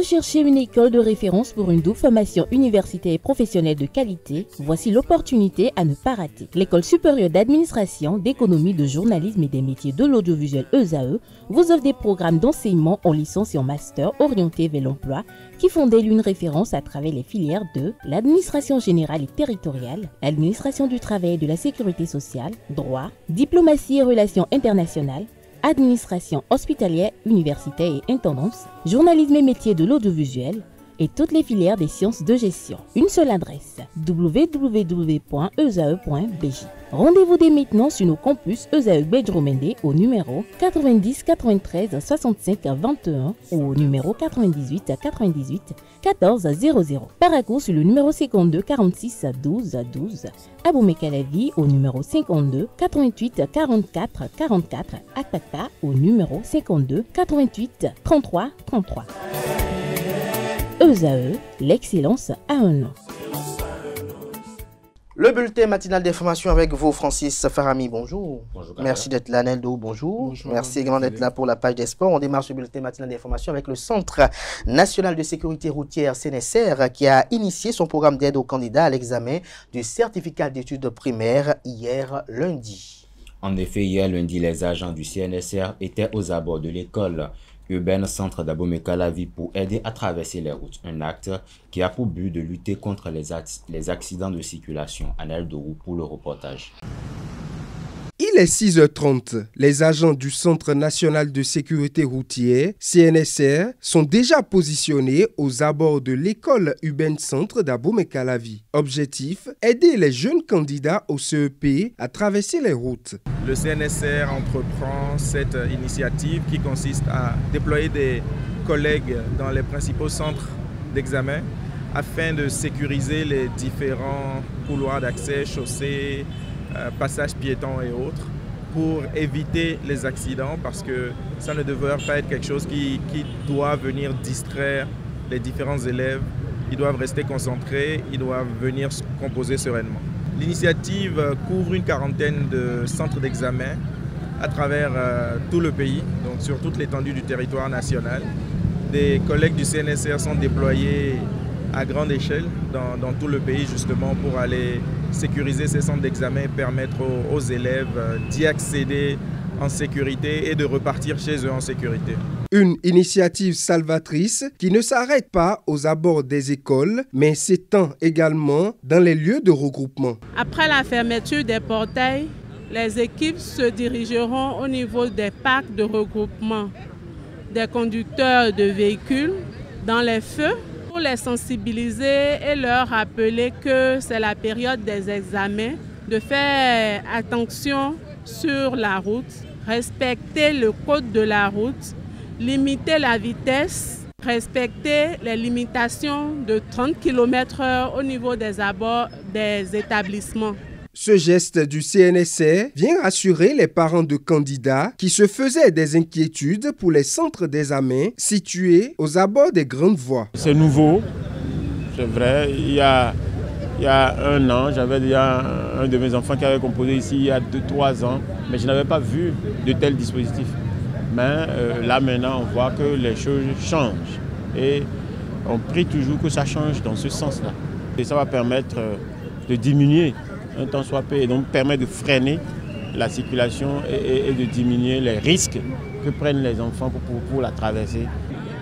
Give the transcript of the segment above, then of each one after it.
recherchez une école de référence pour une double formation universitaire et professionnelle de qualité? Voici l'opportunité à ne pas rater. L'École supérieure d'administration, d'économie, de journalisme et des métiers de l'audiovisuel ESAE vous offre des programmes d'enseignement en licence et en master orientés vers l'emploi qui font d'elle une référence à travers les filières de l'administration générale et territoriale, l'administration du travail et de la sécurité sociale, droit, diplomatie et relations internationales, administration hospitalière, universitaire et intendance, journalisme et métiers de l'audiovisuel et toutes les filières des sciences de gestion. Une seule adresse, www.esae.bj. Rendez-vous dès maintenant sur nos campus ESAE Bedjromende au numéro 90 93 65 21 ou au numéro 98 98 14 00. Paracourt sur le numéro 52 46 12 12. Aboumé-Calavi au numéro 52 88 44 44. Akpakpa au numéro 52 88 33 33. ESAE, l'excellence à un nom. Le bulletin matinal d'information avec vous, Francis Farami, bonjour. Bonjour. Merci d'être là, Neldo, bonjour. Bonjour. Merci également d'être là pour la page des sports. On démarre ce bulletin matinal d'information avec le Centre national de sécurité routière CNSR qui a initié son programme d'aide aux candidats à l'examen du certificat d'études primaires hier lundi. En effet, hier lundi, les agents du CNSR étaient aux abords de l'école urbaine centre d'Abomey-Calavi pour aider à traverser les routes. Un acte qui a pour but de lutter contre les accidents de circulation. Anel Dorou pour le reportage. Il est 6h30. Les agents du Centre national de sécurité routière, CNSR, sont déjà positionnés aux abords de l'école urbaine centre d'Abomey-Calavi. Objectif, aider les jeunes candidats au CEP à traverser les routes. Le CNSR entreprend cette initiative qui consiste à déployer des collègues dans les principaux centres d'examen afin de sécuriser les différents couloirs d'accès, chaussées, passages piétons et autres, pour éviter les accidents parce que ça ne devrait pas être quelque chose qui doit venir distraire les différents élèves. Ils doivent rester concentrés, ils doivent venir composer sereinement. L'initiative couvre une quarantaine de centres d'examen à travers tout le pays, donc sur toute l'étendue du territoire national. Des collègues du CNSR sont déployés à grande échelle dans tout le pays justement pour aller sécuriser ces centres d'examen et permettre aux élèves d'y accéder en sécurité et de repartir chez eux en sécurité. Une initiative salvatrice qui ne s'arrête pas aux abords des écoles, mais s'étend également dans les lieux de regroupement. Après la fermeture des portails, les équipes se dirigeront au niveau des parcs de regroupement des conducteurs de véhicules dans les feux pour les sensibiliser et leur rappeler que c'est la période des examens, de faire attention sur la route, respecter le code de la route, limiter la vitesse, respecter les limitations de 30 km/h au niveau des abords des établissements. Ce geste du CNSR vient rassurer les parents de candidats qui se faisaient des inquiétudes pour les centres d'examen situés aux abords des grandes voies. C'est nouveau, c'est vrai. Il y a un an, j'avais déjà un de mes enfants qui avait composé ici il y a 2-3 ans, mais je n'avais pas vu de tels dispositifs. Mais là maintenant, on voit que les choses changent et on prie toujours que ça change dans ce sens-là. Et ça va permettre de diminuer un temps soit peu et donc permet de freiner la circulation et de diminuer les risques que prennent les enfants pour la traverser.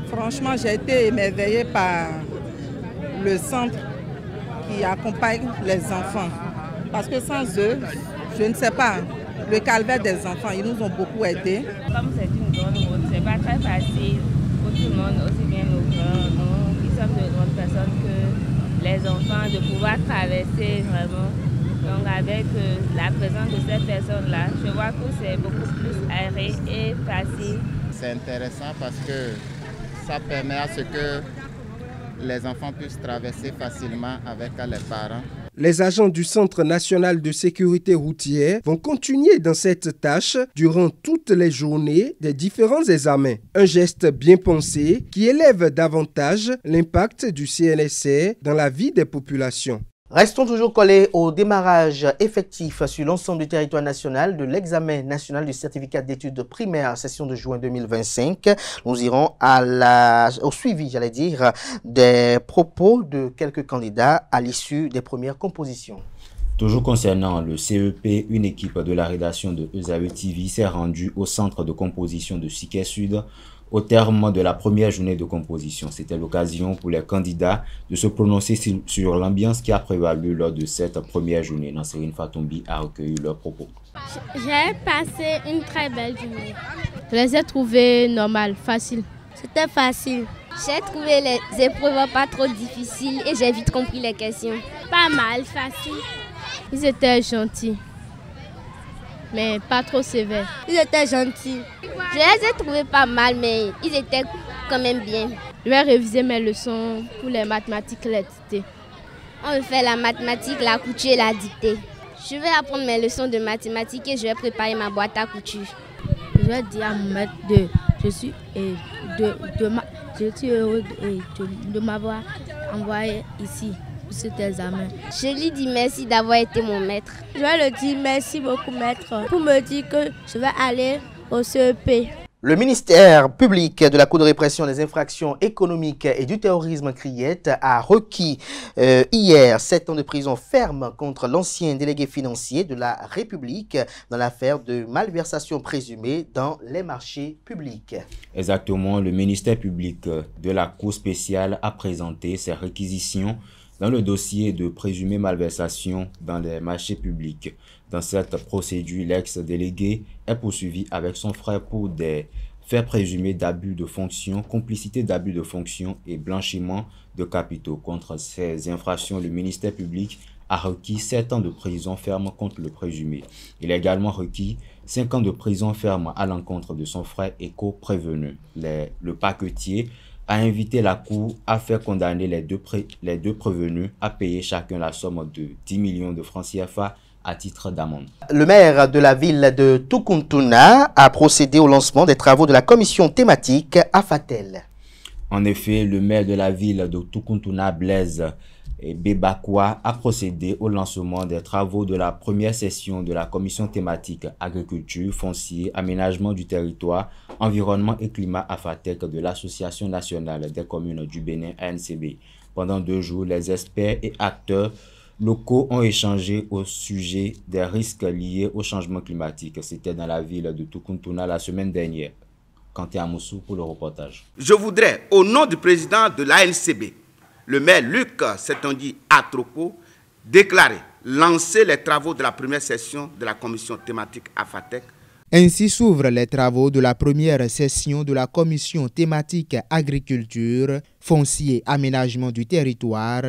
Franchement, j'ai été émerveillée par le centre qui accompagne les enfants. Parce que sans eux, je ne sais pas, le calvaire des enfants, ils nous ont beaucoup aidés. Comme c'est une grande route, c'est pas très facile pour tout le monde, aussi bien nos grands, nous qui sommes de grandes personnes que les enfants, de pouvoir traverser vraiment. Donc avec la présence de cette personne-là, je vois que c'est beaucoup plus aéré et facile. C'est intéressant parce que ça permet à ce que les enfants puissent traverser facilement avec les parents. Les agents du Centre national de sécurité routière vont continuer dans cette tâche durant toutes les journées des différents examens. Un geste bien pensé qui élève davantage l'impact du CNSR dans la vie des populations. Restons toujours collés au démarrage effectif sur l'ensemble du territoire national de l'examen national du certificat d'études primaires session de juin 2025. Nous irons au suivi, j'allais dire, des propos de quelques candidats à l'issue des premières compositions. Toujours concernant le CEP, une équipe de la rédaction de Eusabe TV s'est rendue au centre de composition de Siké Sud au terme de la première journée de composition. C'était l'occasion pour les candidats de se prononcer sur l'ambiance qui a prévalu lors de cette première journée. Nansérine Fatombi a recueilli leurs propos. J'ai passé une très belle journée. Je les ai trouvées normales, faciles. C'était facile. J'ai trouvé les épreuves pas trop difficiles et j'ai vite compris les questions. Pas mal, facile. Ils étaient gentils, mais pas trop sévères. Ils étaient gentils. Je les ai trouvés pas mal, mais ils étaient quand même bien. Je vais réviser mes leçons pour les mathématiques et les dictées. On me fait la mathématique, la couture et la dictée. Je vais apprendre mes leçons de mathématiques et je vais préparer ma boîte à couture. Je vais dire à mon maître je suis heureux de m'avoir envoyé ici pour cet examen. Je lui dis merci d'avoir été mon maître. Je vais le dire merci beaucoup maître pour me dire que je vais aller au CEP. Le ministère public de la Cour de répression des infractions économiques et du terrorisme CRIET a requis hier 7 ans de prison ferme contre l'ancien délégué financier de la République dans l'affaire de malversation présumée dans les marchés publics. Exactement, le ministère public de la Cour spéciale a présenté ses réquisitions dans le dossier de présumée malversation dans les marchés publics. Dans cette procédure, l'ex-délégué est poursuivi avec son frère pour des faits présumés d'abus de fonction, complicité d'abus de fonction et blanchiment de capitaux. Contre ces infractions, le ministère public a requis 7 ans de prison ferme contre le présumé. Il a également requis 5 ans de prison ferme à l'encontre de son frère et co-prévenu. Le paquetier a invité la Cour à faire condamner les deux prévenus à payer chacun la somme de 10 millions de francs CFA à titre d'amende. Le maire de la ville de Tukuntuna a procédé au lancement des travaux de la commission thématique Afatel. En effet, le maire de la ville de Tukuntuna, Blaise Bebakwa, a procédé au lancement des travaux de la première session de la commission thématique agriculture, foncier, aménagement du territoire, environnement et climat Afatec de l'Association nationale des communes du Bénin ANCB. Pendant 2 jours, les experts et acteurs locaux ont échangé au sujet des risques liés au changement climatique. C'était dans la ville de Tukuntuna la semaine dernière. Kanté Amoussou pour le reportage. Je voudrais, au nom du président de l'ANCB, le maire Luc Setongi Atroko, déclarer lancer les travaux de la première session de la commission thématique Afatec. Ainsi s'ouvrent les travaux de la première session de la commission thématique agriculture, foncier, aménagement du territoire,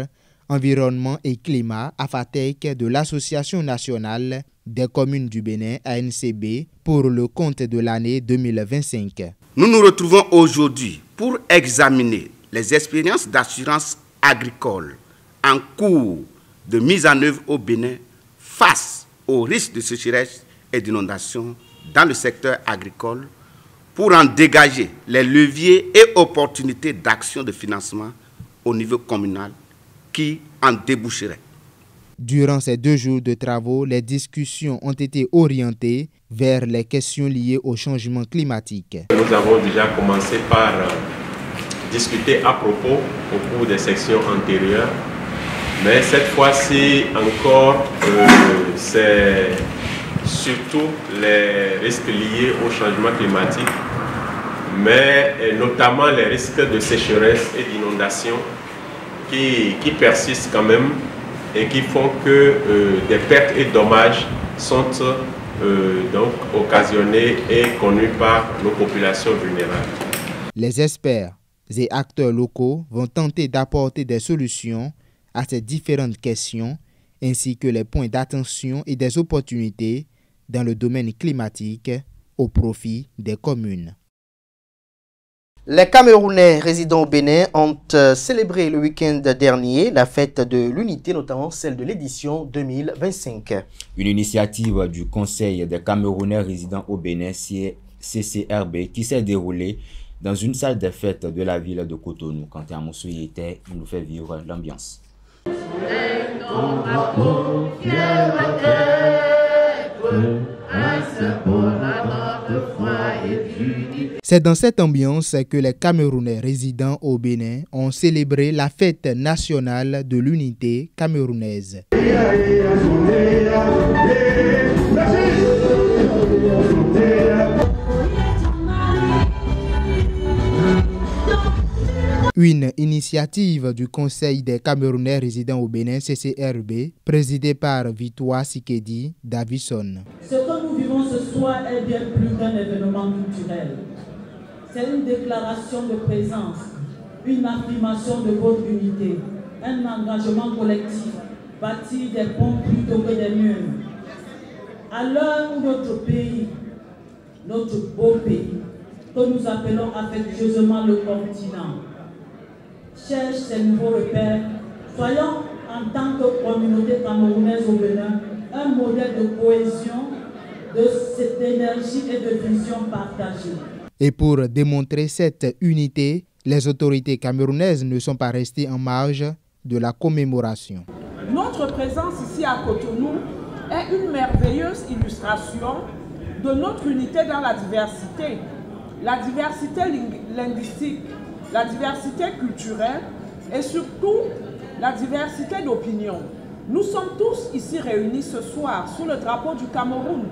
environnement et climat Afatec de l'Association nationale des communes du Bénin ANCB pour le compte de l'année 2025. Nous nous retrouvons aujourd'hui pour examiner les expériences d'assurance agricole en cours de mise en œuvre au Bénin face aux risques de sécheresse et d'inondation dans le secteur agricole pour en dégager les leviers et opportunités d'action de financement au niveau communal qui en déboucheraient. Durant ces 2 jours de travaux, les discussions ont été orientées vers les questions liées au changement climatique. Nous avons déjà commencé par discuter à propos au cours des sections antérieures, mais cette fois-ci encore, c'est surtout les risques liés au changement climatique, mais notamment les risques de sécheresse et d'inondation qui persistent quand même et qui font que des pertes et dommages sont donc occasionnés et connus par nos populations vulnérables. Les experts et acteurs locaux vont tenter d'apporter des solutions à ces différentes questions ainsi que les points d'attention et des opportunités dans le domaine climatique au profit des communes. Les Camerounais résidant au Bénin ont célébré le week-end dernier la fête de l'unité, notamment celle de l'édition 2025. Une initiative du Conseil des Camerounais résidant au Bénin, CCRB, qui s'est déroulée dans une salle des fêtes de la ville de Cotonou. Quand Amoussou y était, il nous fait vivre l'ambiance. C'est dans cette ambiance que les Camerounais résidant au Bénin ont célébré la fête nationale de l'unité camerounaise. Une initiative du Conseil des Camerounais résidant au Bénin, CCRB, présidée par Victoire Sikedi Davison. Ce que nous vivons ce soir est bien plus qu'un événement culturel. C'est une déclaration de présence, une affirmation de votre unité, un engagement collectif, bâtir des ponts plutôt que des murs. À l'heure où notre pays, notre beau pays, que nous appelons affectueusement le continent, cherche ses nouveaux repères, soyons en tant que communauté camerounaise au Bénin un modèle de cohésion, de cette énergie et de vision partagée. Et pour démontrer cette unité, les autorités camerounaises ne sont pas restées en marge de la commémoration. Notre présence ici à Cotonou est une merveilleuse illustration de notre unité dans la diversité linguistique, la diversité culturelle et surtout la diversité d'opinions. Nous sommes tous ici réunis ce soir sous le drapeau du Cameroun.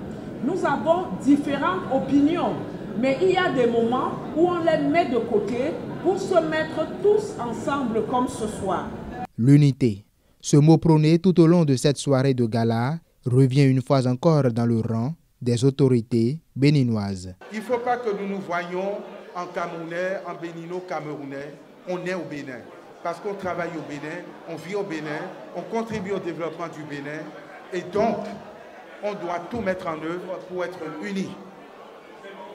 Nous avons différentes opinions, mais il y a des moments où on les met de côté pour se mettre tous ensemble comme ce soir. L'unité, ce mot prôné tout au long de cette soirée de gala, revient une fois encore dans le rang des autorités béninoises. Il ne faut pas que nous nous voyions en Camerounais, en bénino-camerounais. On est au Bénin. Parce qu'on travaille au Bénin, on vit au Bénin, on contribue au développement du Bénin. Et donc, on doit tout mettre en œuvre pour être unis.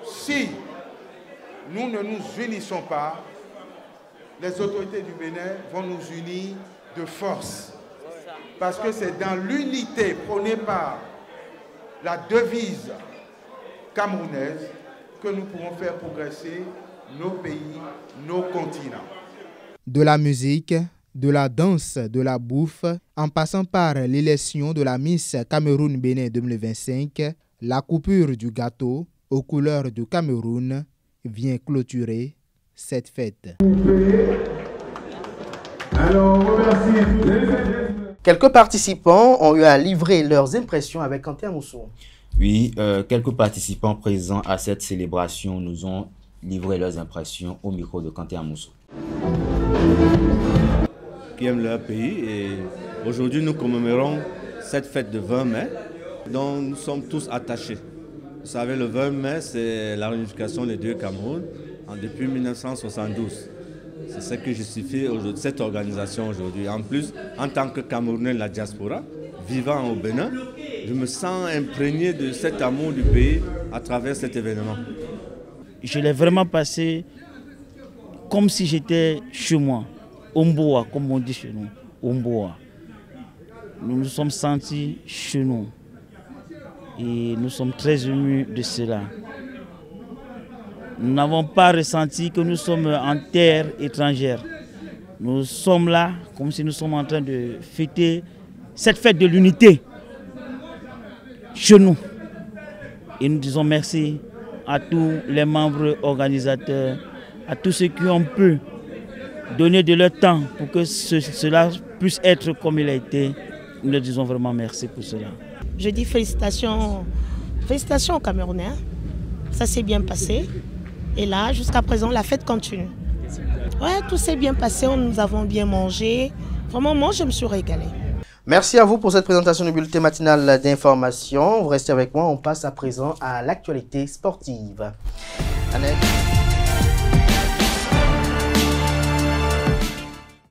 Si nous ne nous unissons pas, les autorités du Bénin vont nous unir de force. Parce que c'est dans l'unité prônée par la devise camerounaise que nous pourrons faire progresser nos pays, nos continents. De la musique, de la danse, de la bouffe, en passant par l'élection de la Miss Cameroun-Bénin 2025, la coupure du gâteau aux couleurs du Cameroun vient clôturer cette fête. Quelques participants ont eu à livrer leurs impressions avec Kanté Amoussou. Oui, quelques participants présents à cette célébration nous ont livré leurs impressions au micro de Kanté Amoussou. Qui aiment leur pays et aujourd'hui nous commémorons cette fête de 20 mai dont nous sommes tous attachés. Vous savez, le 20 mai, c'est la réunification des deux Cameroun depuis 1972. C'est ce qui justifie cette organisation aujourd'hui. En plus, en tant que Camerounais de la diaspora, vivant au Bénin, je me sens imprégné de cet amour du pays à travers cet événement. Je l'ai vraiment passé comme si j'étais chez moi, Omboa, comme on dit chez nous, Omboa. Nous nous sommes sentis chez nous et nous sommes très émus de cela. Nous n'avons pas ressenti que nous sommes en terre étrangère. Nous sommes là comme si nous sommes en train de fêter cette fête de l'unité chez nous. Et nous disons merci à tous les membres organisateurs, à tous ceux qui ont pu donner de leur temps pour que cela puisse être comme il a été. Nous leur disons vraiment merci pour cela. Je dis félicitations aux Camerounais. Ça s'est bien passé. Et là, jusqu'à présent, la fête continue. Ouais, tout s'est bien passé, nous avons bien mangé. Vraiment, moi, je me suis régalée. Merci à vous pour cette présentation du bulletin matinal d'information. Vous restez avec moi, on passe à présent à l'actualité sportive. Annette.